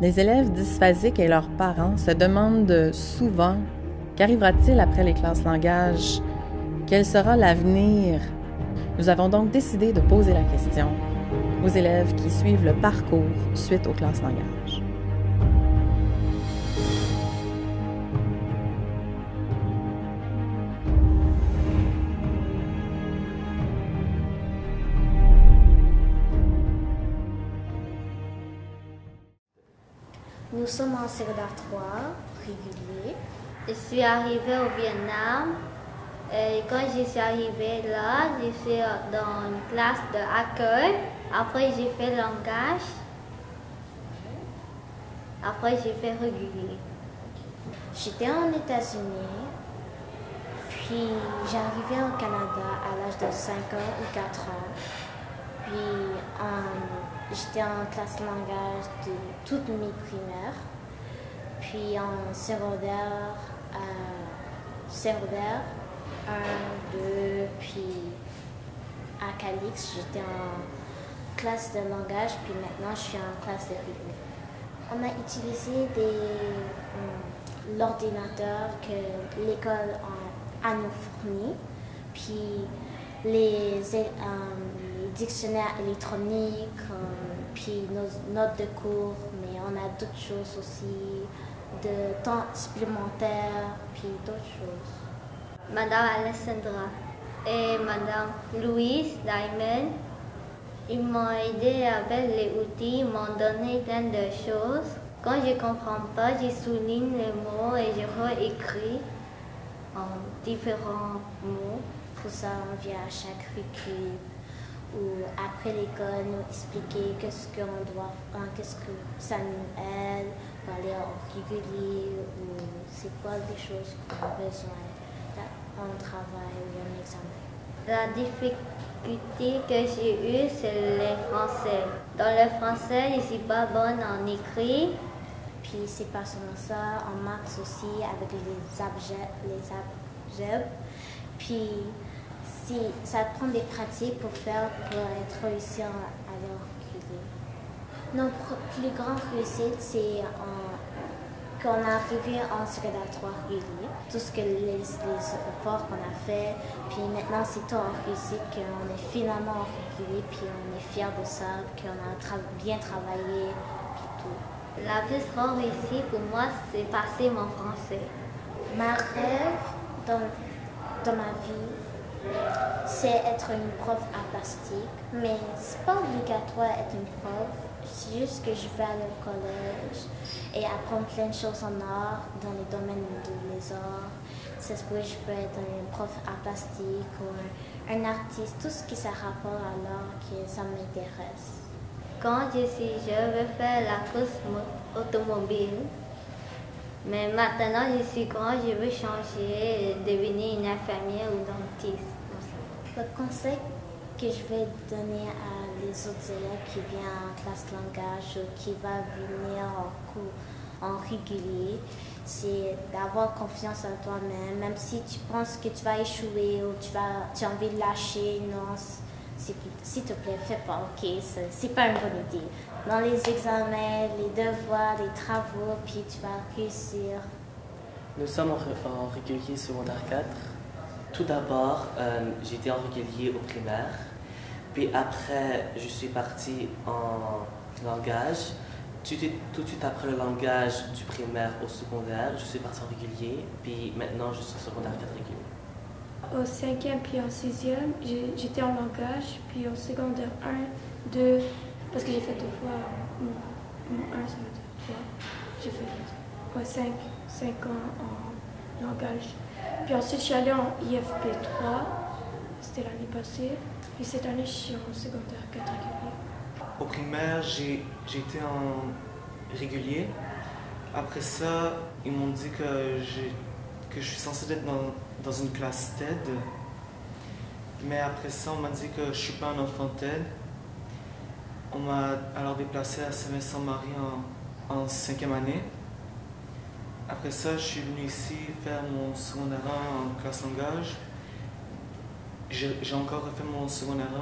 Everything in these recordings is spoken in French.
Les élèves dysphasiques et leurs parents se demandent souvent qu'arrivera-t-il après les classes langage? Quel sera l'avenir? Nous avons donc décidé de poser la question aux élèves qui suivent le parcours suite aux classes langage. Nous sommes en secondaire 3, régulier. Je suis arrivée au Vietnam et quand je suis arrivée là, je suis dans une classe d'accueil. Après, j'ai fait langage. Après, j'ai fait régulier. J'étais aux États-Unis, puis j'ai arrivé au Canada à l'âge de 5 ans ou 4 ans. Puis j'étais en classe langage de toutes mes primaires. Puis en secondaire, 1, 2, puis à Calix, j'étais en classe de langage, puis maintenant je suis en classe de rythme. On a utilisé l'ordinateur que l'école a nous fourni, puis les dictionnaires électroniques, puis nos notes de cours, mais on a d'autres choses aussi, de temps supplémentaire, puis d'autres choses. Madame Alessandra et Madame Louise Diamond, ils m'ont aidé avec les outils, ils m'ont donné plein de choses. Quand je ne comprends pas, je souligne les mots et je réécris en différents mots. Pour ça, on vient à chaque récré ou après l'école nous expliquer qu'est-ce que ça nous aide pour aller en régulier ou c'est quoi les choses qu'on a besoin en travail ou en examen. La difficulté que j'ai eue, c'est le français. Dans le français, je ne suis pas bonne en écrit. Puis c'est pas seulement ça, en maths aussi, avec les abjects. Puis ça prend des pratiques pour être réussi à aller en régulier. Notre plus grande réussite, c'est qu'on est arrivé en secondaire 3 régulier. Tout ce que les efforts qu'on a fait, puis maintenant c'est tout en réussite, qu'on est finalement en régulier, puis on est fiers de ça, qu'on a bien travaillé, puis tout. La plus grande réussite pour moi, c'est passer mon français. Ma rêve dans ma vie, c'est être une prof à plastique, mais c'est pas obligatoire d'être une prof. C'est juste que je vais aller au collège et apprendre plein de choses en art dans les domaines des arts. C'est ce que je peux être un prof à plastique ou un artiste, tout ce qui a rapport à l'art, ça m'intéresse. Quand je suis jeune, je veux faire la course automobile. Mais maintenant, je suis grande, je veux changer et devenir une infirmière ou dentiste. Le conseil que je vais donner à les autres élèves qui viennent en classe langage ou qui vont venir en cours en régulier, c'est d'avoir confiance en toi-même. Même si tu penses que tu vas échouer ou tu as envie de lâcher, non, s'il te plaît, fais pas, ok, c'est pas une bonne idée. Dans les examens, les devoirs, les travaux, puis tu vas réussir. Nous sommes en régulier secondaire 4. Tout d'abord, j'étais en régulier au primaire. Puis après, je suis parti en langage. Tout de suite après le langage du primaire au secondaire, je suis parti en régulier. Puis maintenant, je suis en secondaire 4 régulier. Au 5e puis en 6e, j'étais en langage. Puis au secondaire 1, 2, parce que j'ai fait 2 fois. Mon 1, ça veut dire 3. J'ai fait 5 ans en langage. Puis ensuite, je suis allée en IFP 3. C'était l'année passée. Puis cette année, je suis en secondaire 4 régulier. Au primaire, j'ai été en régulier. Après ça, ils m'ont dit que je suis censé être dans une classe TED. Mais après ça, on m'a dit que je ne suis pas un enfant TED. On m'a alors déplacé à Saint-Vincent-Marie en 5e année. Après ça, je suis venu ici faire mon secondaire 1 en classe langage. J'ai encore refait mon secondaire 1.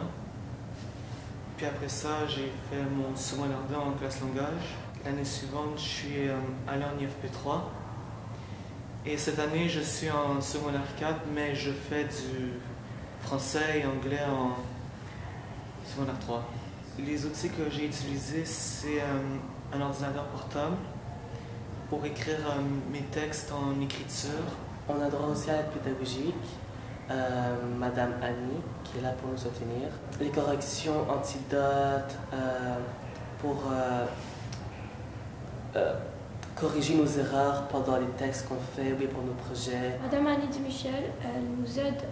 Puis après ça, j'ai fait mon secondaire 2 en classe langage. L'année suivante, je suis allé en IFP3. Et cette année, je suis en secondaire 4, mais je fais du français et anglais en secondaire 3. Les outils que j'ai utilisés, c'est un ordinateur portable pour écrire mes textes en écriture. On a droit aussi à l'aide pédagogique, Madame Annie, qui est là pour nous soutenir. Les corrections, antidotes, pour corriger nos erreurs pendant les textes qu'on fait ou bien pour nos projets. Madame Annie Dumichel, elle nous aide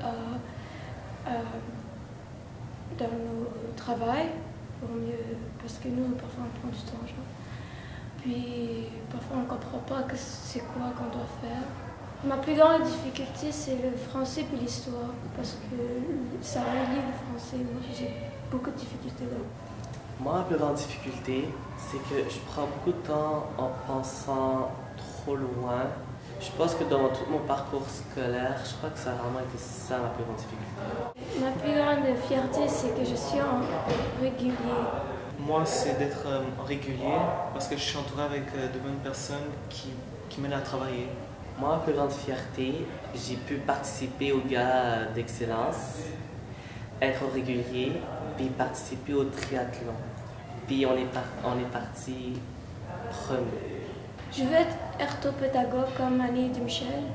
dans nos travail pour mieux, parce que nous, parfois, on prend du temps, genre. Puis, parfois, on ne comprend pas que c'est quoi qu'on doit faire. Ma plus grande difficulté, c'est le français puis l'histoire, parce que ça relie le français. Moi, j'ai beaucoup de difficultés là. Moi, la plus grande difficulté, c'est que je prends beaucoup de temps en pensant trop loin. Je pense que dans tout mon parcours scolaire, je crois que ça a vraiment été ça ma plus grande difficulté. Ma plus grande fierté, c'est que je suis en régulier. Moi, c'est d'être régulier parce que je suis entouré avec de bonnes personnes qui m'aident à travailler. Moi, ma plus grande fierté, j'ai pu participer aux gars d'excellence, être régulier, puis participer au triathlon. Puis on est parti premier. Je veux être orthopédagogue comme Annie Dumichel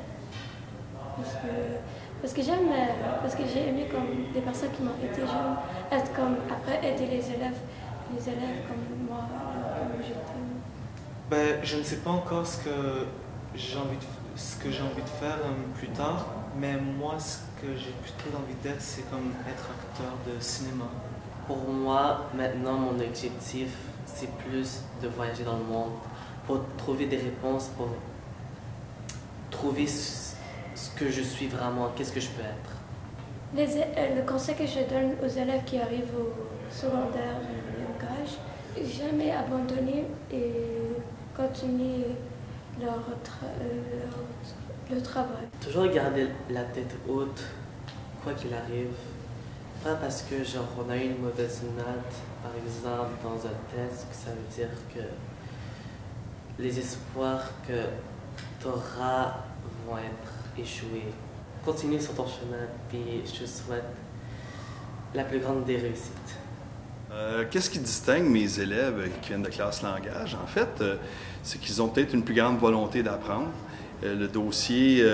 parce que j'ai aimé comme des personnes qui m'ont aidé. J'aime être comme après aider les élèves comme moi, comme j'étais. Ben, je ne sais pas encore ce que j'ai envie de faire plus tard, mais moi, ce que j'ai plutôt envie d'être, c'est comme être acteur de cinéma. Pour moi, maintenant, mon objectif, c'est plus de voyager dans le monde pour trouver des réponses, pour trouver ce que je suis vraiment, qu'est-ce que je peux être. Le conseil que je donne aux élèves qui arrivent au secondaire et au collège, jamais abandonner et continuer le travail. Toujours garder la tête haute, quoi qu'il arrive. Pas parce que genre on a eu une mauvaise note, par exemple, dans un test, que ça veut dire que les espoirs que tu auras vont être échoués. Continue sur ton chemin, puis je te souhaite la plus grande des réussites. Qu'est-ce qui distingue mes élèves qui viennent de classe langage? En fait, c'est qu'ils ont peut-être une plus grande volonté d'apprendre. Le dossier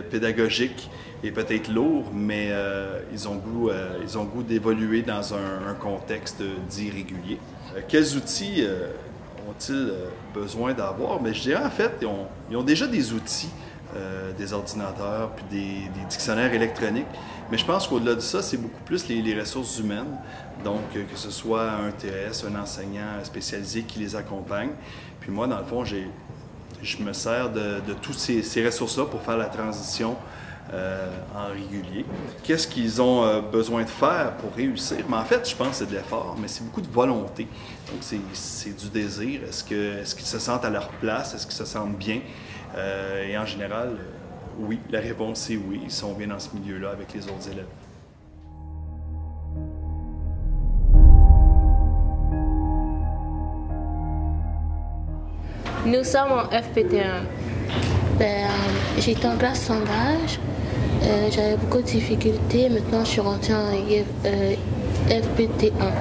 pédagogique est peut-être lourd, mais ils ont goût d'évoluer dans un contexte dit régulier. Quels outils ont-ils besoin d'avoir? Mais je dirais en fait, ils ont déjà des outils, des ordinateurs, puis des dictionnaires électroniques. Mais je pense qu'au-delà de ça, c'est beaucoup plus les ressources humaines. Donc, que ce soit un TS, un enseignant spécialisé qui les accompagne. Puis moi, dans le fond, je me sers de toutes ces ressources-là pour faire la transition en régulier. Qu'est-ce qu'ils ont besoin de faire pour réussir? Mais en fait, je pense que c'est de l'effort, mais c'est beaucoup de volonté. Donc, c'est du désir. Est-ce qu'ils se sentent à leur place? Est-ce qu'ils se sentent bien? Et en général, oui. La réponse, c'est oui. Ils sont bien dans ce milieu-là avec les autres élèves. Nous sommes en FPT1. J'étais en classe langage, j'avais beaucoup de difficultés. Maintenant, je suis rentrée en FPT1.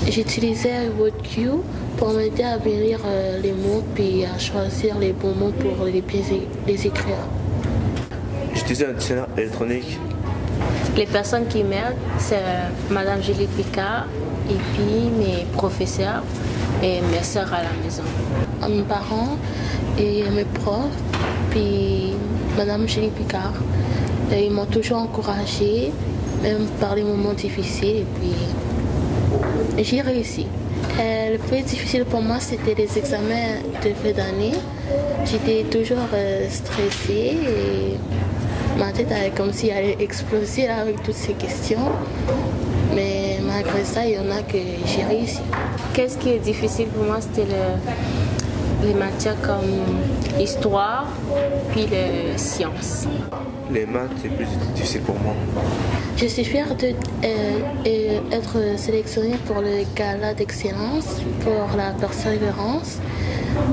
J'utilisais WordQ pour m'aider à bien lire les mots puis à choisir les bons mots pour les écrire. J'utilisais un dictionnaire électronique. Les personnes qui m'aident, c'est Madame Julie Picard et puis mes professeurs et mes sœurs à la maison. Mes parents et mes profs, puis Madame Julie Picard. Ils m'ont toujours encouragée, même par les moments difficiles, et puis j'ai réussi. Le plus difficile pour moi, c'était les examens de fin d'année. J'étais toujours stressée et ma tête avait comme si elle allait exploser là, avec toutes ces questions. Mais malgré ça, il y en a que j'ai réussi. Qu'est-ce qui est difficile pour moi, c'était les matières comme histoire, puis les sciences. les maths, c'est plus difficile pour moi. Je suis fière d'être sélectionnée pour le gala d'excellence, pour la persévérance,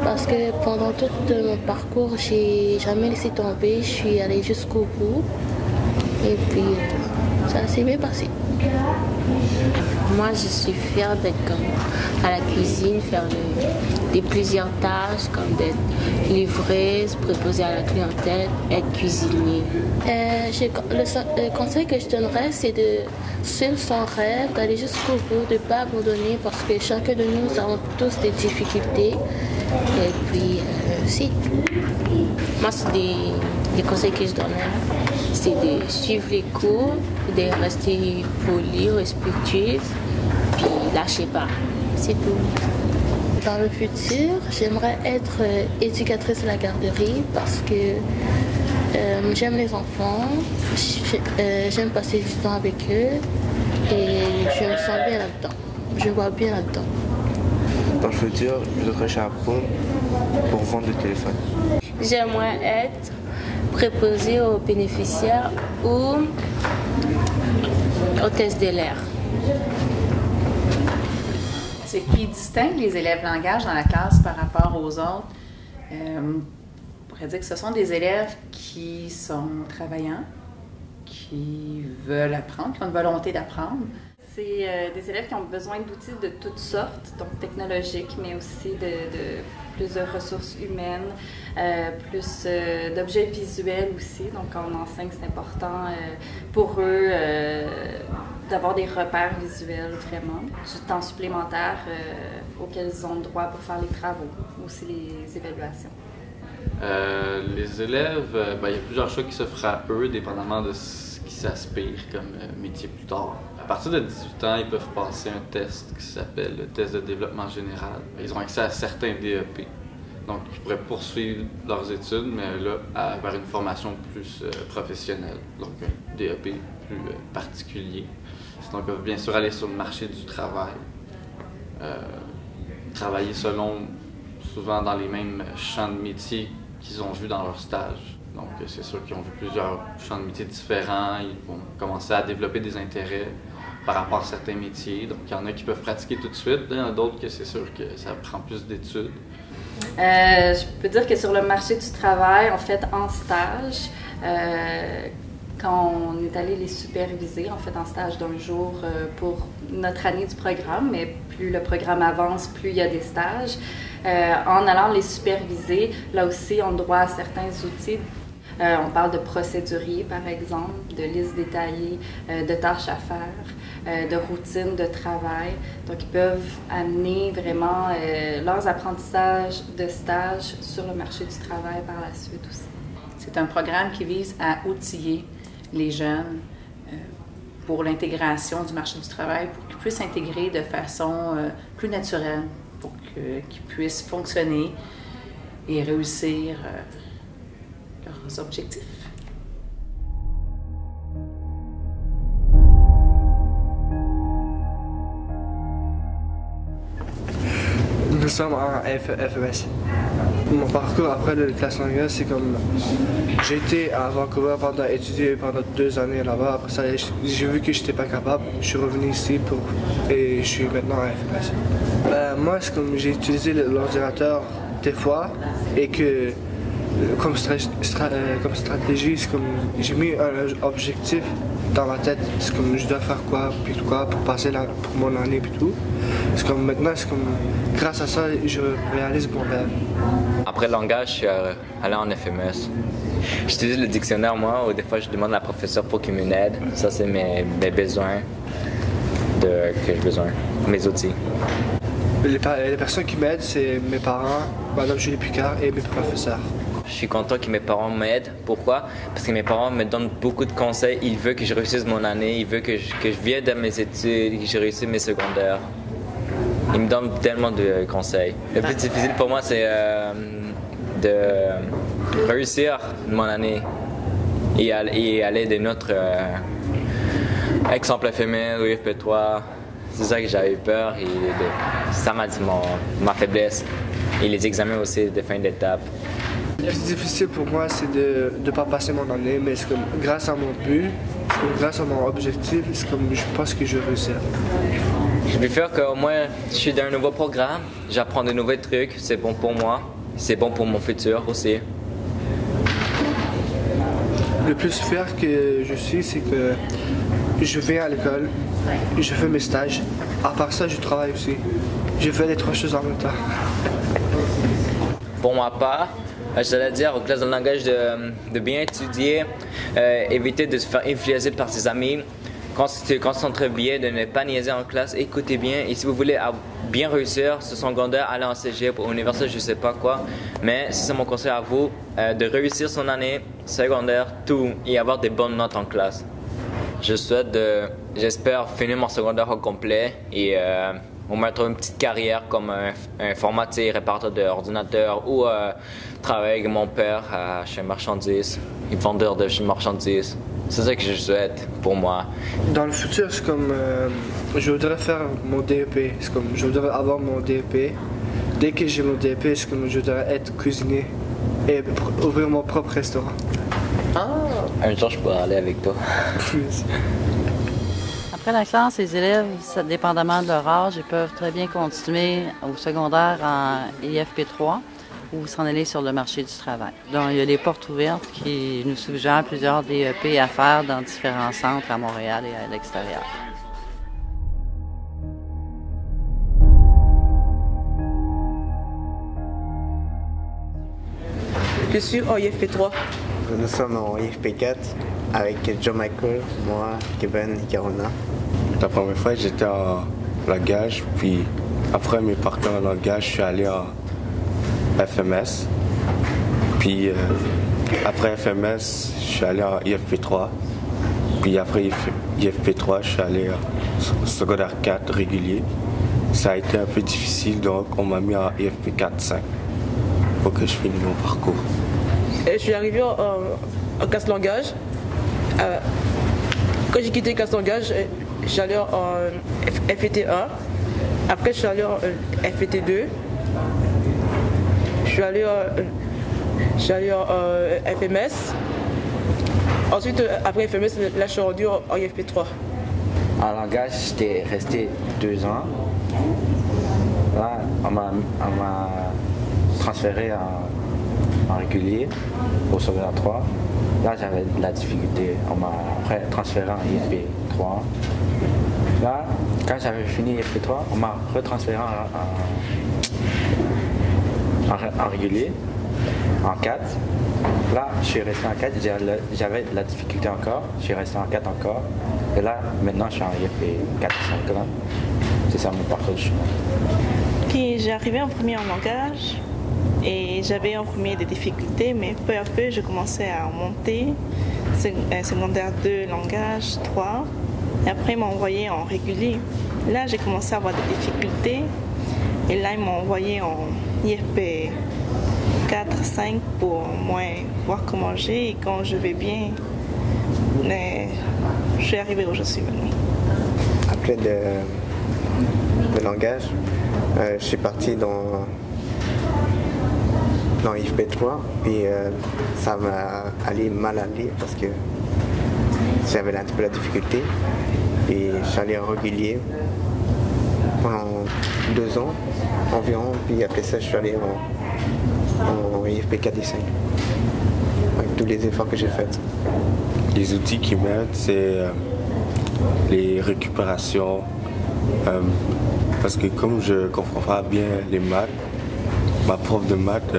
parce que pendant tout mon parcours, j'ai jamais laissé tomber, je suis allée jusqu'au bout, et puis ça s'est bien passé. Moi, je suis fière d'être comme à la cuisine, faire plusieurs tâches, comme d'être livreuse, préposée à la clientèle, être cuisinier. Le conseil que je donnerais, c'est de suivre son rêve, d'aller jusqu'au bout, de ne pas abandonner, parce que chacun de nous avons tous des difficultés. Et puis, c'est tout. Moi, c'est des conseils que je donnerais. C'est de suivre les cours, de rester poli, respectueuse, puis lâchez pas. C'est tout. Dans le futur, j'aimerais être éducatrice à la garderie parce que j'aime les enfants, j'aime passer du temps avec eux et je me sens bien là-dedans. Je me vois bien là-dedans. Dans le futur, je voudrais chapeau pour vendre le téléphone. J'aimerais être préposée aux bénéficiaires ou hôtesse de l'air. Ce qui distingue les élèves langage dans la classe par rapport aux autres, on pourrait dire que ce sont des élèves qui sont travaillants, qui veulent apprendre, qui ont une volonté d'apprendre. C'est des élèves qui ont besoin d'outils de toutes sortes, donc technologiques, mais aussi de plus de ressources humaines, plus d'objets visuels aussi. Donc, quand on enseigne, c'est important pour eux d'avoir des repères visuels, vraiment. Du temps supplémentaire auquel ils ont le droit pour faire les travaux, aussi les évaluations. Les élèves, il y a plusieurs choix qui s'offrent à eux, dépendamment de ce qui s'aspire comme métier plus tard. À partir de 18 ans, ils peuvent passer un test qui s'appelle le test de développement général. Ils ont accès à certains DEP. Donc, ils pourraient poursuivre leurs études, mais là, vers une formation plus professionnelle. Donc, un DEP plus particulier. Sinon, ils peuvent bien sûr aller sur le marché du travail. Travailler souvent dans les mêmes champs de métiers qu'ils ont vus dans leur stage. Donc, c'est sûr qu'ils ont vu plusieurs champs de métiers différents. Ils vont commencer à développer des intérêts par rapport à certains métiers. Donc, il y en a qui peuvent pratiquer tout de suite. Il y en a d'autres que c'est sûr que ça prend plus d'études. Je peux dire que sur le marché du travail, en fait, en stage, quand on est allé les superviser, en fait, en stage d'un jour pour notre année du programme, mais plus le programme avance, plus il y a des stages. En allant les superviser, là aussi, on a droit à certains outils. On parle de procédurier, par exemple, de listes détaillées, de tâches à faire, de routines de travail. Donc, ils peuvent amener vraiment leurs apprentissages de stage sur le marché du travail par la suite aussi. C'est un programme qui vise à outiller les jeunes pour l'intégration du marché du travail, pour qu'ils puissent s'intégrer de façon plus naturelle, pour qu'ils puissent fonctionner et réussir leurs objectifs. Nous sommes en FES. Mon parcours après la classe langage, c'est comme j'ai été à Vancouver étudier pendant 2 années là-bas. Après ça, j'ai vu que j'étais pas capable. Je suis revenu ici et je suis maintenant à FES. Moi, c'est comme j'ai utilisé l'ordinateur des fois et que comme stratégie, c'est comme j'ai mis un objectif dans ma tête. C'est comme je dois faire quoi pour passer pour mon année puis tout. C'est comme maintenant, c'est comme grâce à ça, je réalise mon rêve. Après le langage, je suis allé en FMS. J'utilise le dictionnaire, moi, ou des fois je demande à la professeure pour qu'il m'aide. Ça, c'est mes besoins que j'ai besoin, mes outils. Les personnes qui m'aident, c'est mes parents, Madame Julie Picard et mes professeurs. Je suis content que mes parents m'aident. Pourquoi? Parce que mes parents me donnent beaucoup de conseils. Ils veulent que je réussisse mon année, ils veulent que je vienne dans mes études, que je réussisse mes secondaires. Ils me donnent tellement de conseils. Le plus difficile pour moi, c'est de réussir mon année et aller de notre exemple FML ou FP3. C'est ça que j'avais peur et ça m'a dit ma faiblesse. Et les examens aussi de fin d'étape. plus difficile pour moi, c'est de ne pas passer mon année, mais c'est comme grâce à mon but, grâce à mon objectif, c'est comme je pense que je vais réussir. Je préfère qu'au moins je suis dans un nouveau programme, j'apprends de nouveaux trucs, c'est bon pour moi, c'est bon pour mon futur aussi. Le plus fier que je suis, c'est que je viens à l'école, je fais mes stages. À part ça, je travaille aussi. Je fais les trois choses en même temps. Pour ma part, je dois dire aux classes de langage de bien étudier, éviter de se faire influencer par ses amis, concentrer bien, de ne pas niaiser en classe, écoutez bien. Et si vous voulez bien réussir ce secondaire, aller en cégep ou université, je ne sais pas quoi. Mais c'est mon conseil à vous, de réussir son année secondaire, tout, et avoir des bonnes notes en classe. J'espère finir mon secondaire au complet et au moins trouver une petite carrière comme informatique, réparateur d'ordinateur ou travailler avec mon père chez marchandises, vendeur de marchandises. C'est ça que je souhaite pour moi. Dans le futur, c'est comme je voudrais faire mon DEP. C'est comme je voudrais avoir mon DEP. Dès que j'ai mon DEP, c'est comme je voudrais être cuisinier et ouvrir mon propre restaurant. Un jour, je pourrais aller avec toi. Après la classe, les élèves, dépendamment de leur âge, ils peuvent très bien continuer au secondaire en IFP3 ou s'en aller sur le marché du travail. Donc, il y a des portes ouvertes qui nous suggèrent plusieurs DEP à faire dans différents centres à Montréal et à l'extérieur. Je suis en IFP3. Nous sommes en IFP4 avec John Michael, moi, Kevin et Carona. La première fois, j'étais en langage, puis après mes parcours en langage, je suis allé en FMS. Puis après FMS, je suis allé en IFP3. Puis après IFP3, je suis allé en secondaire 4 régulier. Ça a été un peu difficile, donc on m'a mis en IFP4-5 pour que je finisse mon parcours. Je suis arrivé en classe langage. Quand j'ai quitté classe langage, je suis allé en FET1. Après, je suis allé en FET2. Je suis allé en FMS. Ensuite, après FMS, là, je suis rendu en IFP3. En langage, j'étais resté 2 ans. Là, on m'a transféré en régulier au secondaire 3. Là, j'avais de la difficulté. On m'a après transféré en IFP3. Là, quand j'avais fini IFP3, on m'a retransféré en régulier, en 4. Là, je suis resté en 4. J'avais de la difficulté encore. Je suis resté en 4 encore. Et là, maintenant, je suis en IFP4 5 là. C'est ça mon parcours de chemin. Puis, j'ai arrivé en premier en langage. Et j'avais en premier des difficultés, mais peu à peu, je commençais à monter. Secondaire 2, langage 3. Et après, ils m'ont envoyé en régulier. Là, j'ai commencé à avoir des difficultés. Et là, ils m'ont envoyé en IFP 4, 5 pour au moins voir comment j'ai et quand je vais bien. Mais je suis arrivée où je suis maintenant. Après le langage, je suis parti dans IFP3, puis ça m'a mal allé parce que j'avais un peu la difficulté. Et je suis allé en régulier pendant 2 ans environ, puis après ça je suis allé en IFP4 et 5 avec tous les efforts que j'ai faits. Les outils qui m'aident, c'est les récupérations, parce que comme je ne comprends pas bien les maths, ma prof de maths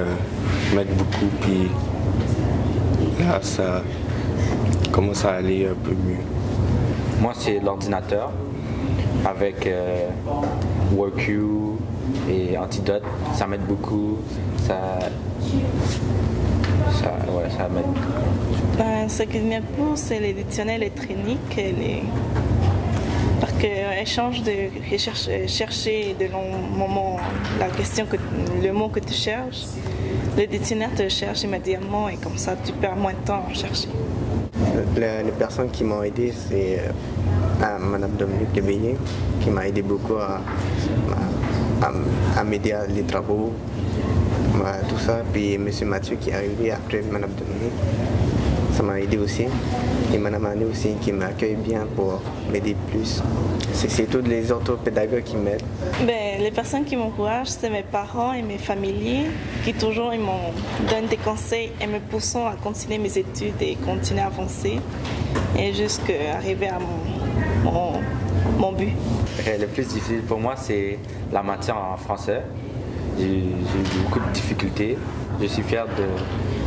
m'aide beaucoup, puis là, ça commence à aller un peu mieux. Moi, c'est l'ordinateur avec WorkU et Antidote. Ça m'aide beaucoup. Ça m'aide beaucoup. Ce qui m'aide beaucoup, c'est les dictionnaires électroniques. Parce qu'elle change de chercher de longs moments le mot que tu cherches. Le dictionnaire te cherche immédiatement et comme ça tu perds moins de temps à chercher. Les personnes qui m'ont aidé, c'est Mme Dominique Leveillé, qui m'a aidé beaucoup à m'aider à les travaux. tout ça. Puis M. Mathieu qui est arrivé après Mme Dominique, ça m'a aidé aussi. Et Mme Annie aussi qui m'accueille bien pour m'aider plus. C'est tous les autres pédagogues qui m'aident. Les personnes qui m'encouragent, c'est mes parents et mes familiers qui toujours ils m'ont donné des conseils et me poussent à continuer mes études et continuer à avancer et jusqu'à arriver à mon but. Le plus difficile pour moi, c'est la matière en français. J'ai eu beaucoup de difficultés. Je suis fier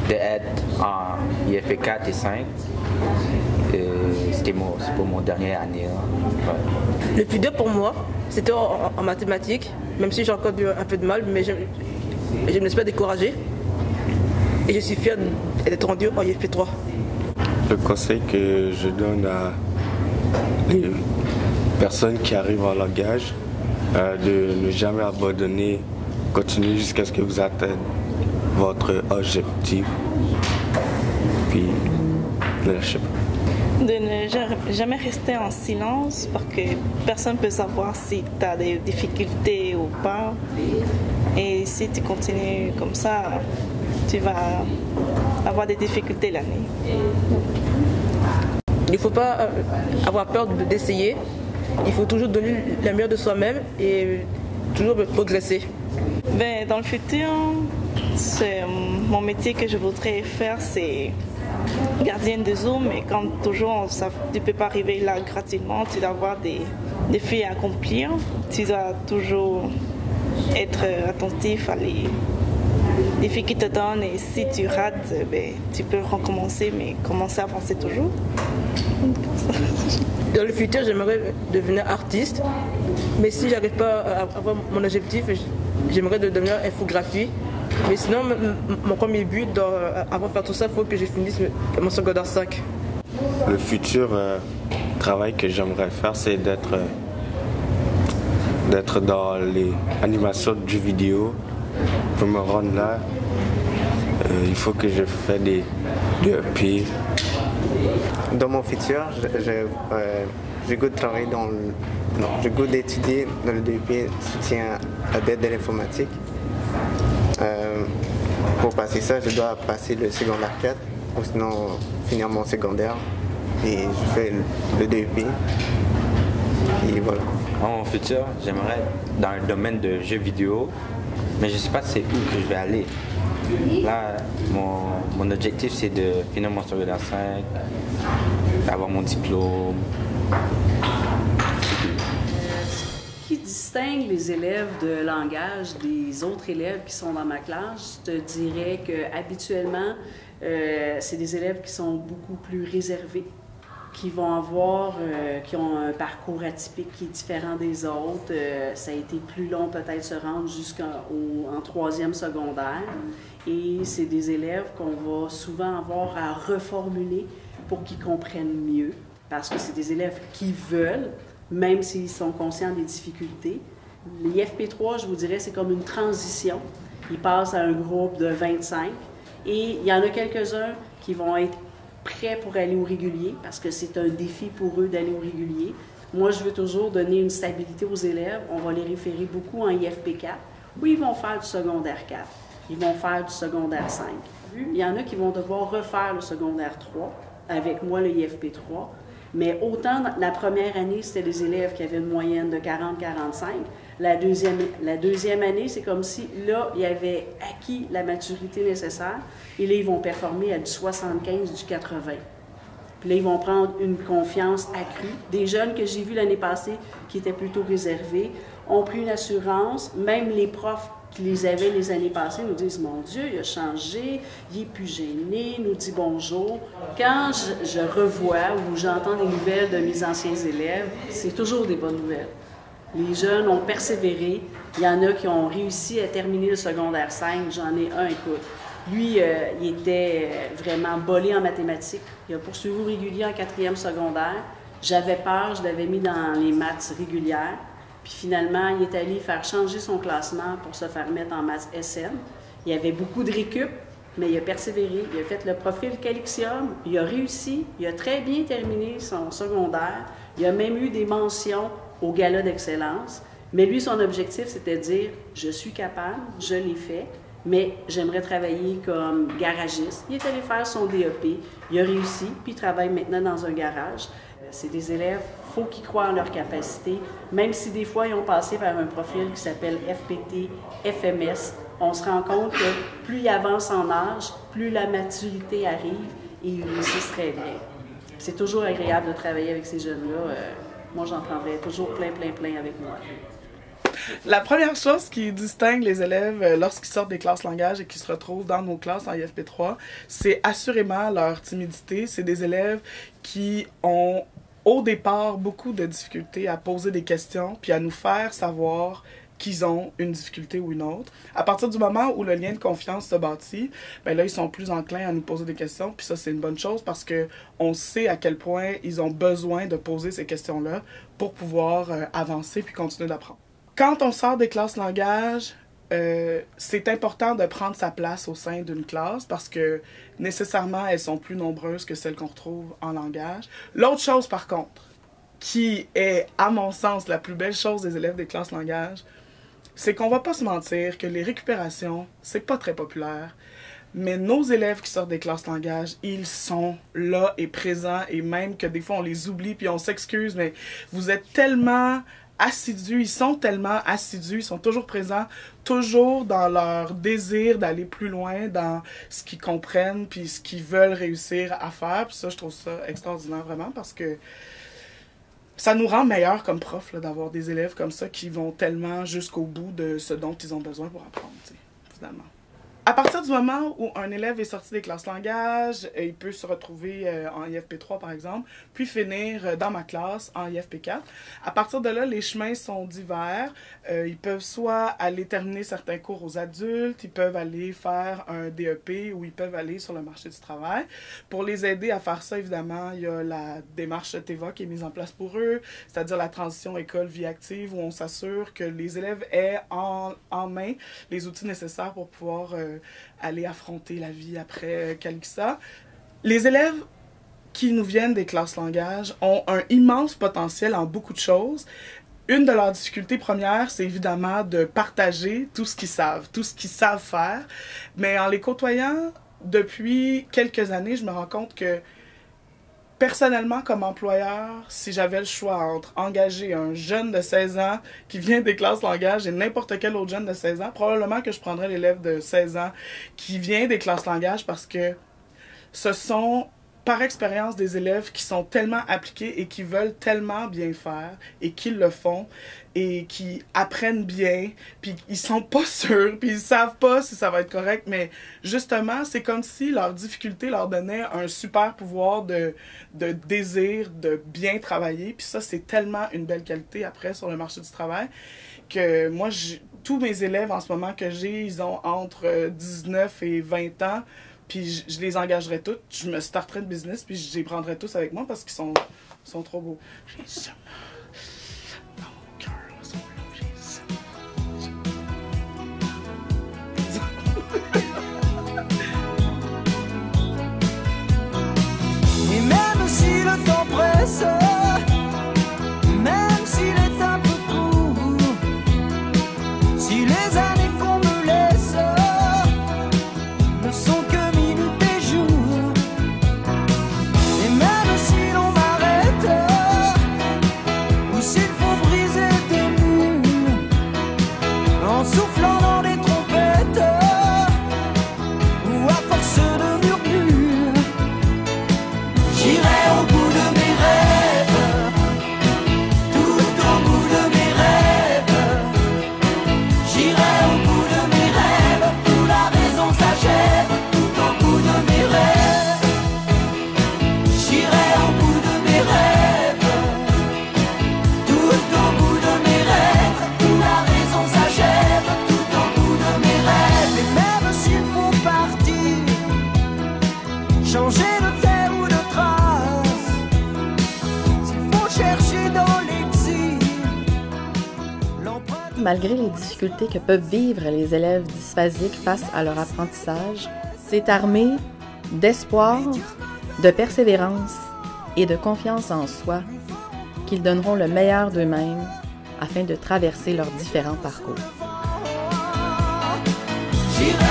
d'être en IFP 4 et 5. C'est pour mon dernière année. Ouais. Le plus dur pour moi, c'était en mathématiques, même si j'ai encore eu un peu de mal, mais je ne me suis pas découragé. Et je suis fier d'être rendu en IFP 3. Le conseil que je donne à les personnes qui arrivent en langage, de ne jamais abandonner, continuer jusqu'à ce que vous atteignez votre objectif, puis ne lâchez pas. De ne jamais rester en silence parce que personne ne peut savoir si tu as des difficultés ou pas. Et si tu continues comme ça, tu vas avoir des difficultés l'année. Il ne faut pas avoir peur d'essayer. Il faut toujours donner le meilleur de soi-même et toujours progresser. Dans le futur, mon métier que je voudrais faire, c'est gardienne de zoo, mais comme toujours, tu ne peux pas arriver là gratuitement, tu dois avoir des défis à accomplir. Tu dois toujours être attentif à les défis qu'ils te donnent et si tu rates, tu peux recommencer, mais commencer à avancer toujours. Dans le futur, j'aimerais devenir artiste, mais si j'arrive pas à avoir mon objectif, j'aimerais devenir infographie. Mais sinon, mon premier but, avant de faire tout ça, il faut que je finisse mon secondaire 5. Le futur travail que j'aimerais faire, c'est d'être dans les animations du vidéo. Pour me rendre là, il faut que je fasse des EP. Dans mon futur, j'ai goût de travailler j'ai goût d'étudier dans le DEP soutien à l'aide de l'informatique. Pour passer ça, je dois passer le secondaire 4 ou sinon finir mon secondaire. Et je fais le DEP. Et voilà. En mon futur, j'aimerais dans le domaine de jeux vidéo, mais je ne sais pas c'est où que je vais aller. Là, mon objectif, c'est de finir mon secondaire 5, avoir mon diplôme. Qui distingue les élèves de langage des autres élèves qui sont dans ma classe, je te dirais qu'habituellement, c'est des élèves qui sont beaucoup plus réservés, qui vont qui ont un parcours atypique qui est différent des autres. Ça a été plus long peut-être se rendre jusqu'en troisième secondaire. Et c'est des élèves qu'on va souvent avoir à reformuler pour qu'ils comprennent mieux, parce que c'est des élèves qui veulent, même s'ils sont conscients des difficultés. L'IFP3, je vous dirais, c'est comme une transition. Ils passent à un groupe de 25 et il y en a quelques-uns qui vont être prêts pour aller au régulier parce que c'est un défi pour eux d'aller au régulier. Moi, je veux toujours donner une stabilité aux élèves. On va les référer beaucoup en IFP4 où ils vont faire du secondaire 4. Ils vont faire du secondaire 5. Il y en a qui vont devoir refaire le secondaire 3 avec moi, le IFP3. Mais autant la première année, c'était des élèves qui avaient une moyenne de 40-45. La deuxième année, c'est comme si, là, ils avaient acquis la maturité nécessaire. Et là, ils vont performer à du 75, du 80. Puis là, ils vont prendre une confiance accrue. Des jeunes que j'ai vus l'année passée, qui étaient plutôt réservés, ont pris une assurance. Même les profs qui les avaient les années passées nous disent « Mon Dieu, il a changé, il est plus gêné, il nous dit bonjour ». Quand je revois ou j'entends des nouvelles de mes anciens élèves, c'est toujours des bonnes nouvelles. Les jeunes ont persévéré. Il y en a qui ont réussi à terminer le secondaire 5. J'en ai un, écoute. Lui, il était vraiment bolé en mathématiques. Il a poursuivi au régulier en 4e secondaire. J'avais peur, je l'avais mis dans les maths régulières. Puis finalement, il est allé faire changer son classement pour se faire mettre en maths SN. Il y avait beaucoup de récup, mais il a persévéré. Il a fait le profil Calixium. Il a réussi. Il a très bien terminé son secondaire. Il a même eu des mentions au gala d'excellence. Mais lui, son objectif, c'était de dire « Je suis capable, je l'ai fait ». mais j'aimerais travailler comme garagiste. Il est allé faire son DEP, il a réussi, puis il travaille maintenant dans un garage. C'est des élèves, il faut qu'ils croient en leurs capacités, même si des fois ils ont passé par un profil qui s'appelle FPT, FMS. On se rend compte que plus ils avancent en âge, plus la maturité arrive et ils réussissent très bien. C'est toujours agréable de travailler avec ces jeunes-là. Moi, j'en prendrais toujours plein avec moi. La première chose qui distingue les élèves lorsqu'ils sortent des classes langage et qu'ils se retrouvent dans nos classes en IFP3, c'est assurément leur timidité. C'est des élèves qui ont au départ beaucoup de difficultés à poser des questions puis à nous faire savoir qu'ils ont une difficulté ou une autre. À partir du moment où le lien de confiance se bâtit, ben là, ils sont plus enclins à nous poser des questions. Puis ça, c'est une bonne chose parce qu'on sait à quel point ils ont besoin de poser ces questions-là pour pouvoir avancer puis continuer d'apprendre. Quand on sort des classes langage, c'est important de prendre sa place au sein d'une classe parce que nécessairement, elles sont plus nombreuses que celles qu'on retrouve en langage. L'autre chose, par contre, qui est, à mon sens, la plus belle chose des élèves des classes langage, c'est qu'on va pas se mentir que les récupérations, c'est pas très populaire. Mais nos élèves qui sortent des classes langage, ils sont là et présents et même que des fois on les oublie puis on s'excuse, mais vous êtes tellement assidus, ils sont tellement assidus, ils sont toujours présents, toujours dans leur désir d'aller plus loin, dans ce qu'ils comprennent puis ce qu'ils veulent réussir à faire. Puis ça, je trouve ça extraordinaire vraiment parce que ça nous rend meilleurs comme profs d'avoir des élèves comme ça qui vont tellement jusqu'au bout de ce dont ils ont besoin pour apprendre, finalement. À partir du moment où un élève est sorti des classes langage, il peut se retrouver en IFP3 par exemple, puis finir dans ma classe en IFP4. À partir de là, les chemins sont divers. Ils peuvent soit aller terminer certains cours aux adultes, ils peuvent aller faire un DEP ou ils peuvent aller sur le marché du travail. Pour les aider à faire ça, évidemment, il y a la démarche TEVA qui est mise en place pour eux, c'est-à-dire la transition école-vie active où on s'assure que les élèves aient en main les outils nécessaires pour pouvoir aller affronter la vie après Calixa. Les élèves qui nous viennent des classes langage ont un immense potentiel en beaucoup de choses. Une de leurs difficultés premières, c'est évidemment de partager tout ce qu'ils savent faire. Mais en les côtoyant depuis quelques années, je me rends compte que personnellement, comme employeur, si j'avais le choix entre engager un jeune de 16 ans qui vient des classes langage et n'importe quel autre jeune de 16 ans, probablement que je prendrais l'élève de 16 ans qui vient des classes langage parce que ce sont, par expérience, des élèves qui sont tellement appliqués et qui veulent tellement bien faire et qui le font et qui apprennent bien, puis ils sont pas sûrs, puis ils savent pas si ça va être correct, mais justement, c'est comme si leur difficulté leur donnait un super pouvoir de désir de bien travailler, puis ça, c'est tellement une belle qualité après sur le marché du travail que moi, tous mes élèves en ce moment que j'ai, ils ont entre 19 et 20 ans, puis je les engagerais toutes, je me starterais de business, puis je les prendrais tous avec moi parce qu'ils sont trop beaux. Et même si le temps presse, même s'il est un peu court, si les années qu'on me laisse ne sont que minutes et jours, et même si l'on m'arrête, ou s'il faut briser des murs, en soufflant dans les trompettes, ou à force de murmures, j'irai au bout de mes rêves, tout au bout de mes rêves. J'irai au bout de mes rêves, où la raison s'achève, tout au bout de mes rêves. J'irai au bout de mes rêves, tout au bout de mes rêves, où la raison s'achève, tout au bout de mes rêves. Et même s'il faut partir, changer de terre ou de trace, s'il faut chercher dans l'exil l'empreinte. Malgré les difficultés que peuvent vivre les élèves dysphasiques face à leur apprentissage, c'est armé d'espoir, de persévérance et de confiance en soi qu'ils donneront le meilleur d'eux-mêmes afin de traverser leurs différents parcours. J'irai